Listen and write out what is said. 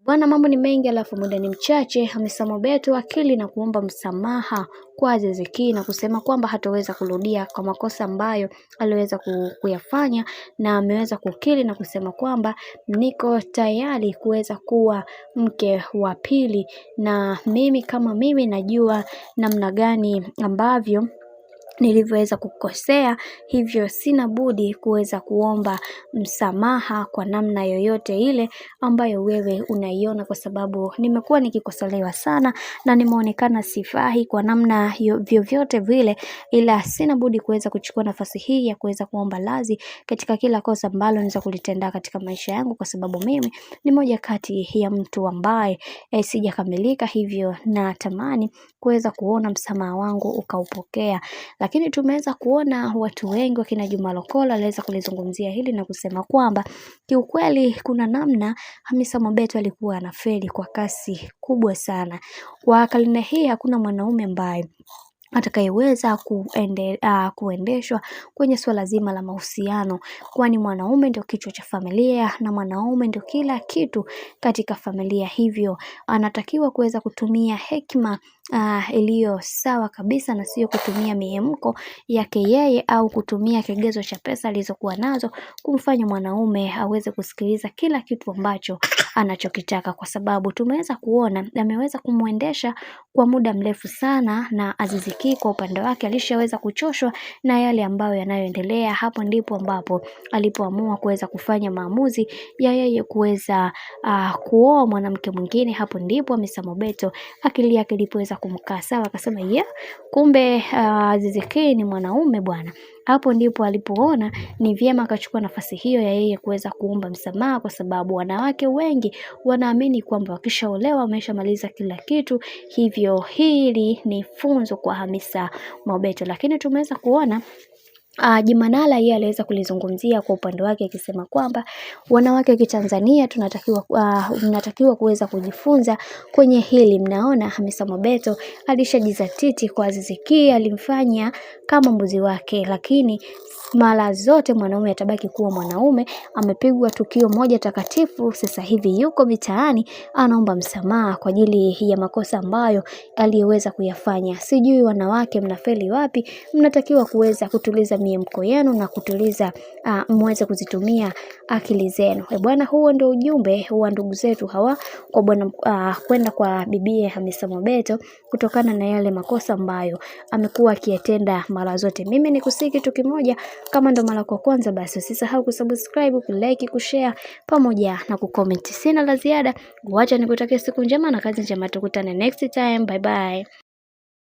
Bwana, mambo ni mengi alafu muda ni mchache. Hamisa Mobeto akili na kuomba msamaha kwa Azizi Ki na kusema kwamba hataweza kurudia kwa makosa ambayo aliweza kuyafanya, na ameweza kukiri na kusema kwamba niko tayari kuweza kuwa mke wa pili, na mimi kama mimi najua namna gani ambavyo nilivyoweza kukosea, hivyo sina budi kuweza kuomba msamaha kwa namna yoyote ile ambayo wewe unaiona, kwa sababu nimekuwa nikikosolewa sana na nimeonekana sifai kwa namna vyovyote vile, ila sina budi kuweza kuchukua nafasi hii ya kuweza kuomba radhi katika kila kosa ambalo naweza kulitenda katika maisha yangu, kwa sababu mimi ni moja kati ya mtu ambaye sijakamilika, hivyo natamani kuweza kuona msamaha wangu ukaupokea. Lakini tumeweza kuona watu wengi wakina Juma Lokole aliweza kulizungumzia hili na kusema kwamba kiukweli kuna namna Hamisa Mobeto alikuwa anafeli kwa kasi kubwa sana. Kwa karne hii hakuna mwanaume ambaye atakayeweza kuendeshwa kwenye swala zima la mahusiano, kwani mwanaume ndio kichwa cha familia na mwanaume ndio kila kitu katika familia, hivyo anatakiwa kuweza kutumia hekima iliyo sawa kabisa, na sio kutumia mihemko yake yeye au kutumia kigezo cha pesa alizokuwa nazo kumfanya mwanaume aweze kusikiliza kila kitu ambacho anachokitaka, kwa sababu tumeweza kuona ameweza kumuendesha kwa muda mrefu sana, na Azizi Ki kwa upande wake alishaweza kuchoshwa na yale ambayo yanayoendelea. Hapo ndipo ambapo alipoamua kuweza kufanya maamuzi ya yeye kuweza kuoa mwanamke mwingine. Hapo ndipo Hamisa Mobeto akili yake ilipoweza kumkaa sawa, akasema kumbe Azizi Ki ni mwanaume bwana. Hapo ndipo alipoona ni vyema akachukua nafasi hiyo ya yeye kuweza kuomba msamaha, kwa sababu wanawake wengi wanaamini kwamba wakishaolewa wameshamaliza kila kitu, hivyo hili ni funzo kwa Hamisa Mobeto. Lakini tumeweza kuona Jimanala yeye aliweza kulizungumzia kwa upande wake akisema kwamba wanawake wa Kitanzania tunatakiwa kuweza kujifunza kwenye hili. Mnaona Hamisa Mobeto alishajizatiti kwa Azizi Ki, alimfanya kama mbuzi wake, lakini mara zote mwanaume atabaki kuwa mwanaume. Amepigwa tukio moja takatifu, sasa hivi yuko mitaani anaomba msamaha kwa ajili ya makosa ambayo aliyeweza kuyafanya. Sijui wanawake mnafeli wapi, mnatakiwa kuweza kutuliza miemko yenu na kutuliza muweze kuzitumia akili zenu. Bwana, huo ndio ujumbe wa ndugu zetu hawa kwa bwana kwenda kwa bibie Hamisa Mobeto kutokana na yale makosa ambayo amekuwa akiyatenda mara zote. Mimi nikusiki kitu kimoja, kama ndo mara kwa kwanza basi usisahau kusubscribe, kulike, kushare pamoja na kucomment. Sina la ziada, wacha nikutakia siku njema na kazi njema, tukutane next time. Bye bye.